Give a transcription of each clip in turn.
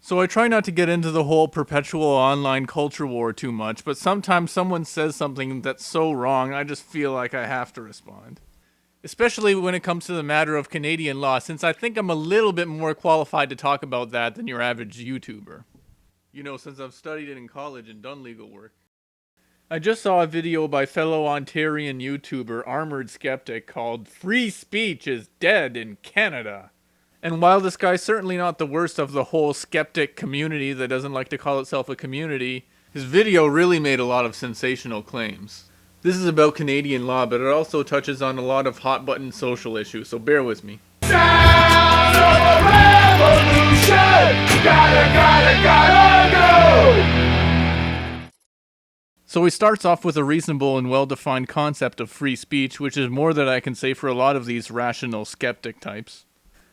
So I try not to get into the whole perpetual online culture war too much, but sometimes someone says something that's so wrong, I just feel like I have to respond. Especially when it comes to the matter of Canadian law, since I think I'm a little bit more qualified to talk about that than your average YouTuber. You know, since I've studied it in college and done legal work. I just saw a video by fellow Ontarian YouTuber Armored Skeptic called "Free Speech is Dead in Canada." And while this guy's certainly not the worst of the whole skeptic community that doesn't like to call itself a community, his video really made a lot of sensational claims. This is about Canadian law, but it also touches on a lot of hot-button social issues, so bear with me. Sound of a revolution! Gotta go! So he starts off with a reasonable and well-defined concept of free speech, which is more than I can say for a lot of these rational skeptic types.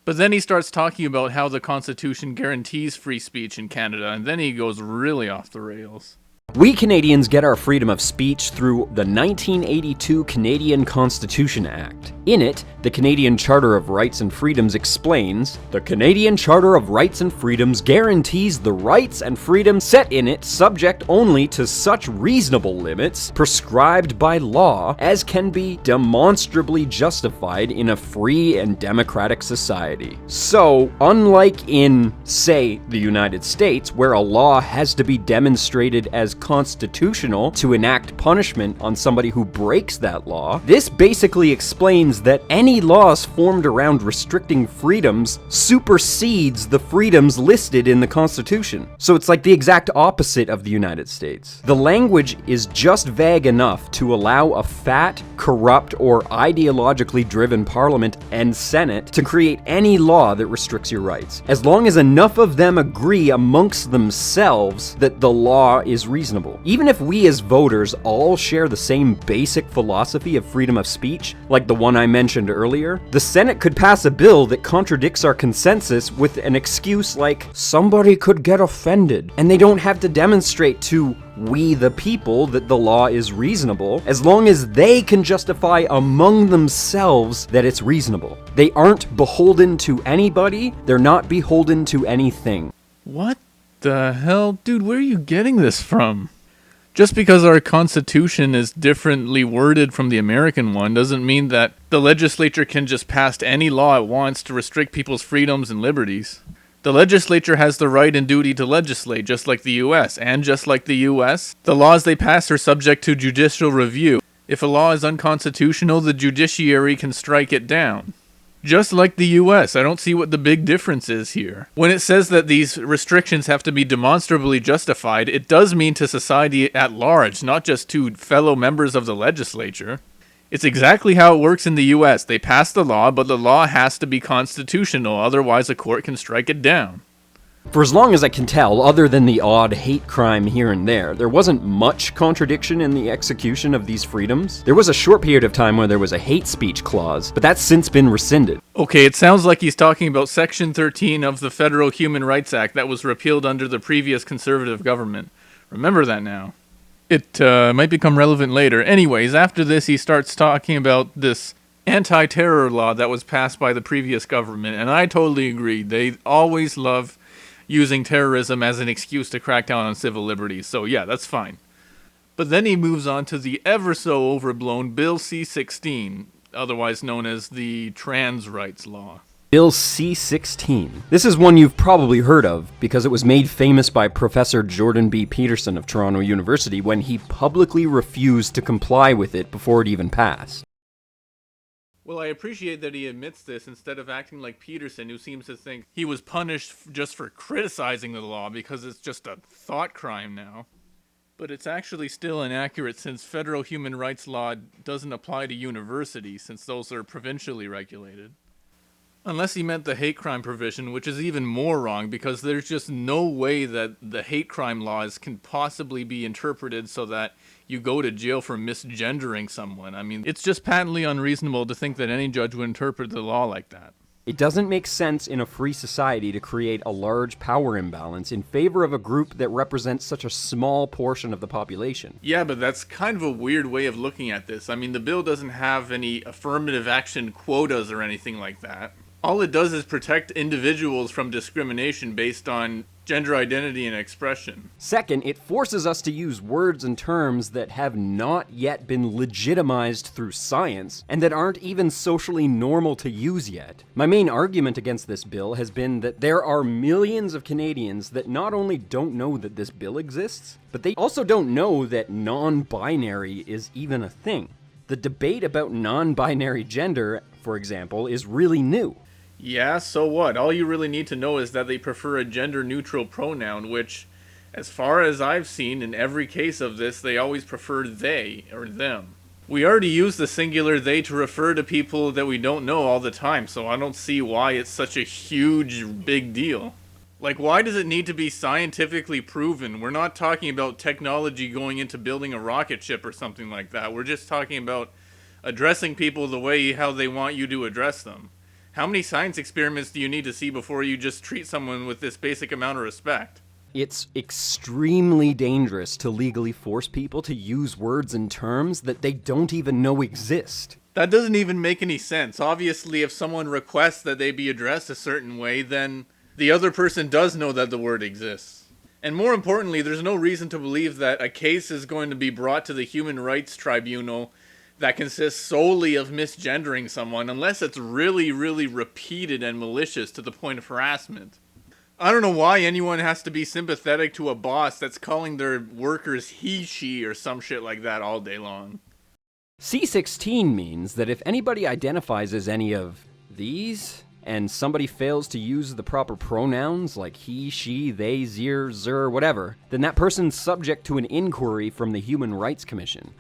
But then he starts talking about how the Constitution guarantees free speech in Canada, and then he goes really off the rails. We Canadians get our freedom of speech through the 1982 Canadian Constitution Act. In it, the Canadian Charter of Rights and Freedoms explains, "The Canadian Charter of Rights and Freedoms guarantees the rights and freedoms set in it subject only to such reasonable limits prescribed by law as can be demonstrably justified in a free and democratic society." So, unlike in, say, the United States, where a law has to be demonstrated as constitutional to enact punishment on somebody who breaks that law, this basically explains that any laws formed around restricting freedoms supersedes the freedoms listed in the Constitution. So it's like the exact opposite of the United States. The language is just vague enough to allow a fat, corrupt, or ideologically driven parliament and senate to create any law that restricts your rights, as long as enough of them agree amongst themselves that the law is reasonable. Even if we as voters all share the same basic philosophy of freedom of speech, like the one I mentioned earlier, the Senate could pass a bill that contradicts our consensus with an excuse like, somebody could get offended, and they don't have to demonstrate to we the people that the law is reasonable, as long as they can justify among themselves that it's reasonable. They aren't beholden to anybody, they're not beholden to anything. What the hell? Dude, where are you getting this from? Just because our Constitution is differently worded from the American one doesn't mean that the legislature can just pass any law it wants to restrict people's freedoms and liberties. The legislature has the right and duty to legislate, just like the US, and just like the US, the laws they pass are subject to judicial review. If a law is unconstitutional, the judiciary can strike it down. Just like the US, I don't see what the big difference is here. When it says that these restrictions have to be demonstrably justified, it does mean to society at large, not just to fellow members of the legislature. It's exactly how it works in the US. They pass the law, but the law has to be constitutional, otherwise a court can strike it down. For as long as I can tell, other than the odd hate crime here and there wasn't much contradiction in the execution of these freedoms. There was a short period of time where there was a hate speech clause, but that's since been rescinded. Okay, it sounds like he's talking about Section 13 of the Federal Human Rights Act that was repealed under the previous conservative government. Remember that now. It might become relevant later. Anyways, after this he starts talking about this anti-terror law that was passed by the previous government, and I totally agree. They always love using terrorism as an excuse to crack down on civil liberties, so yeah, that's fine. But then he moves on to the ever so overblown Bill C16, otherwise known as the trans rights law. Bill C16. This is one you've probably heard of because it was made famous by Professor Jordan B. Peterson of Toronto University when he publicly refused to comply with it before it even passed. Well, I appreciate that he admits this instead of acting like Peterson, who seems to think he was punished just for criticizing the law because it's just a thought crime now. But it's actually still inaccurate since federal human rights law doesn't apply to universities since those are provincially regulated. Unless he meant the hate crime provision, which is even more wrong because there's just no way that the hate crime laws can possibly be interpreted so that you go to jail for misgendering someone. I mean, it's just patently unreasonable to think that any judge would interpret the law like that. It doesn't make sense in a free society to create a large power imbalance in favor of a group that represents such a small portion of the population. Yeah, but that's kind of a weird way of looking at this. I mean, the bill doesn't have any affirmative action quotas or anything like that. All it does is protect individuals from discrimination based on gender identity and expression. Second, it forces us to use words and terms that have not yet been legitimized through science and that aren't even socially normal to use yet. My main argument against this bill has been that there are millions of Canadians that not only don't know that this bill exists, but they also don't know that non-binary is even a thing. The debate about non-binary gender, for example, is really new. Yeah, so what? All you really need to know is that they prefer a gender-neutral pronoun, which, as far as I've seen in every case of this, they always prefer they or them. We already use the singular they to refer to people that we don't know all the time, so I don't see why it's such a huge, big deal. Like, why does it need to be scientifically proven? We're not talking about technology going into building a rocket ship or something like that. We're just talking about addressing people the way how they want you to address them. How many science experiments do you need to see before you just treat someone with this basic amount of respect? It's extremely dangerous to legally force people to use words and terms that they don't even know exist. That doesn't even make any sense. Obviously, if someone requests that they be addressed a certain way, then the other person does know that the word exists. And more importantly, there's no reason to believe that a case is going to be brought to the Human Rights Tribunal that consists solely of misgendering someone, unless it's really, really repeated and malicious to the point of harassment. I don't know why anyone has to be sympathetic to a boss that's calling their workers he, she, or some shit like that all day long. C16 means that if anybody identifies as any of these, and somebody fails to use the proper pronouns like he, she, they, zir, zer, whatever, then that person's subject to an inquiry from the Human Rights Commission.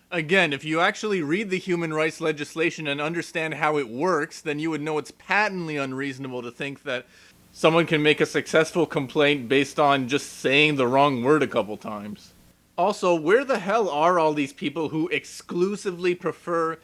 Again, if you actually read the human rights legislation and understand how it works, then you would know it's patently unreasonable to think that someone can make a successful complaint based on just saying the wrong word a couple times. Also, where the hell are all these people who exclusively prefer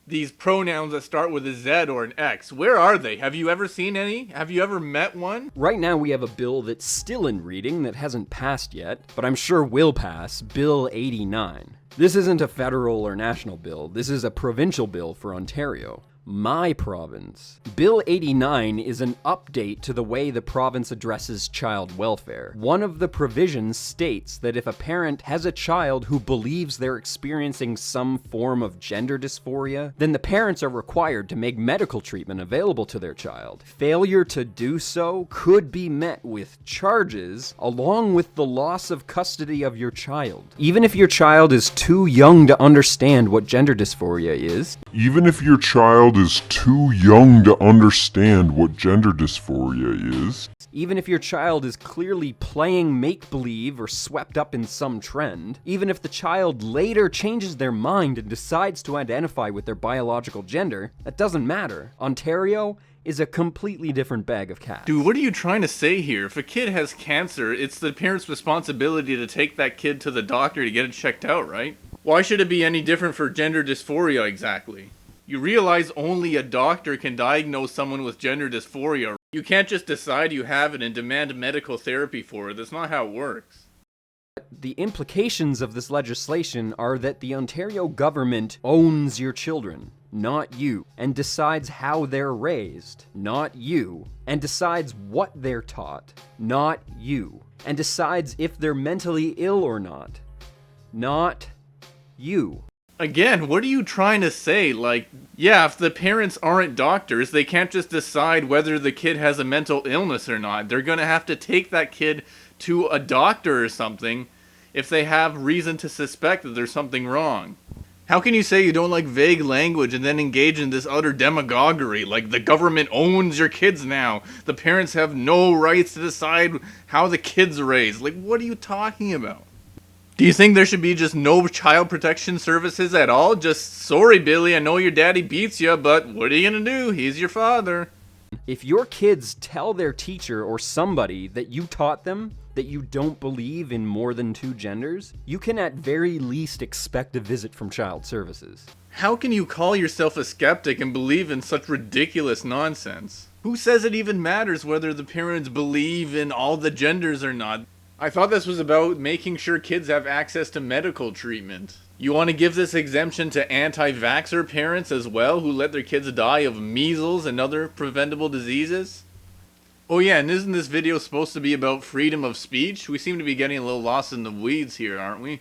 these pronouns that start with a Z or an X? Where are they? Have you ever seen any? Have you ever met one? Right now we have a bill that's still in reading that hasn't passed yet, but I'm sure will pass, Bill 89. This isn't a federal or national bill, this is a provincial bill for Ontario. My province. Bill 89 is an update to the way the province addresses child welfare. One of the provisions states that if a parent has a child who believes they're experiencing some form of gender dysphoria, then the parents are required to make medical treatment available to their child. Failure to do so could be met with charges along with the loss of custody of your child. Even if your child is too young to understand what gender dysphoria is, Even if your child is too young to understand what gender dysphoria is, even if your child is clearly playing make-believe or swept up in some trend, even if the child later changes their mind and decides to identify with their biological gender, that doesn't matter. Ontario is a completely different bag of cats. Dude, what are you trying to say here? If a kid has cancer, it's the parent's responsibility to take that kid to the doctor to get it checked out, right? Why should it be any different for gender dysphoria exactly? You realize only a doctor can diagnose someone with gender dysphoria. You can't just decide you have it and demand medical therapy for it. That's not how it works. The implications of this legislation are that the Ontario government owns your children, not you, and decides how they're raised, not you, and decides what they're taught, not you, and decides if they're mentally ill or not you. Again, what are you trying to say? Like, yeah, if the parents aren't doctors, they can't just decide whether the kid has a mental illness or not. They're gonna have to take that kid to a doctor or something if they have reason to suspect that there's something wrong. How can you say you don't like vague language and then engage in this utter demagoguery? Like, the government owns your kids now. The parents have no rights to decide how the kid's raised. Like, what are you talking about? Do you think there should be just no child protection services at all? Just, sorry, Billy, I know your daddy beats you, but what are you gonna do? He's your father. If your kids tell their teacher or somebody that you taught them that you don't believe in more than two genders, you can at very least expect a visit from Child Services. How can you call yourself a skeptic and believe in such ridiculous nonsense? Who says it even matters whether the parents believe in all the genders or not? I thought this was about making sure kids have access to medical treatment. You want to give this exemption to anti-vaxxer parents as well who let their kids die of measles and other preventable diseases? Oh yeah, and isn't this video supposed to be about freedom of speech? We seem to be getting a little lost in the weeds here, aren't we?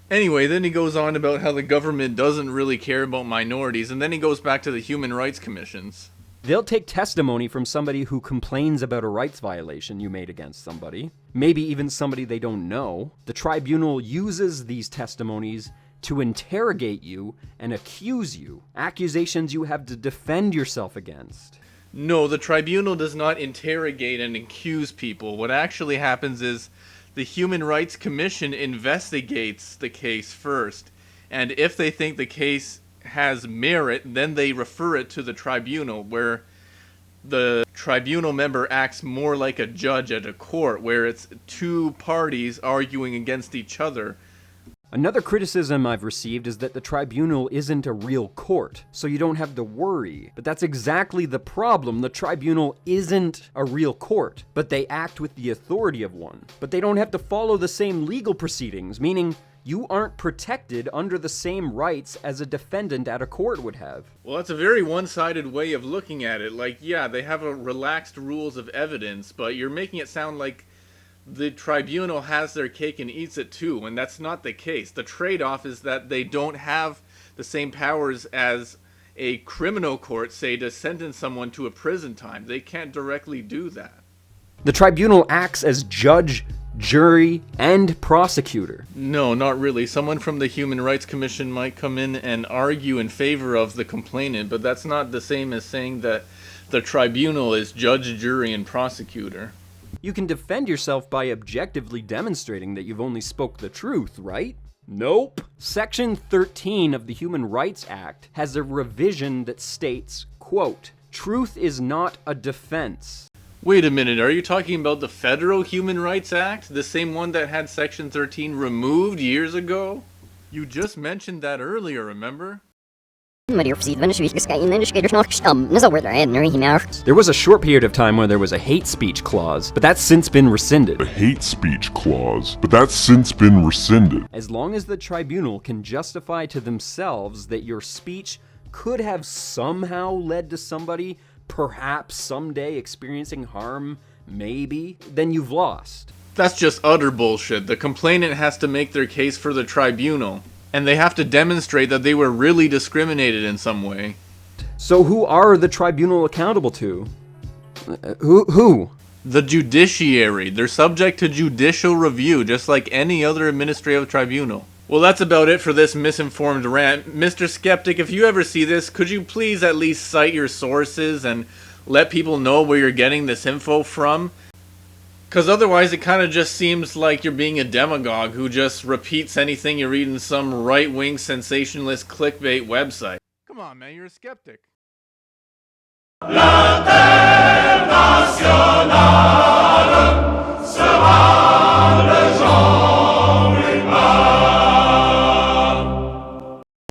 Anyway, then he goes on about how the government doesn't really care about minorities, and then he goes back to the human rights commissions. They'll take testimony from somebody who complains about a rights violation you made against somebody, maybe even somebody they don't know. The tribunal uses these testimonies to interrogate you and accuse you, accusations you have to defend yourself against. No, the tribunal does not interrogate and accuse people. What actually happens is the Human Rights Commission investigates the case first, and if they think the case has merit, then they refer it to the tribunal, where the tribunal member acts more like a judge at a court, where it's two parties arguing against each other. Another criticism I've received is that the tribunal isn't a real court, so you don't have to worry. But that's exactly the problem. The tribunal isn't a real court, but they act with the authority of one. But they don't have to follow the same legal proceedings, meaning you aren't protected under the same rights as a defendant at a court would have. Well, that's a very one-sided way of looking at it. Like, yeah, they have a relaxed rules of evidence, but you're making it sound like the tribunal has their cake and eats it too, and that's not the case. The trade-off is that they don't have the same powers as a criminal court, say, to sentence someone to a prison time. They can't directly do that. The tribunal acts as judge, jury, and prosecutor. No, not really. Someone from the Human Rights Commission might come in and argue in favor of the complainant, but that's not the same as saying that the tribunal is judge, jury, and prosecutor. You can defend yourself by objectively demonstrating that you've only spoke the truth, right? Nope. Section 13 of the Human Rights Act has a revision that states, quote, "Truth is not a defense." Wait a minute, are you talking about the Federal Human Rights Act? The same one that had Section 13 removed years ago? You just mentioned that earlier, remember? There was a short period of time where there was a hate speech clause, but that's since been rescinded. A hate speech clause, but that's since been rescinded. As long as the tribunal can justify to themselves that your speech could have somehow led to somebody perhaps someday experiencing harm, maybe, then you've lost. That's just utter bullshit. The complainant has to make their case for the tribunal, and they have to demonstrate that they were really discriminated in some way. So who are the tribunal accountable to? Who? The judiciary. They're subject to judicial review, just like any other administrative tribunal. Well, that's about it for this misinformed rant. Mr. Skeptic, if you ever see this, could you please at least cite your sources and let people know where you're getting this info from? Because otherwise it kind of just seems like you're being a demagogue who just repeats anything you read in some right-wing sensationalist clickbait website. Come on, man, you're a skeptic.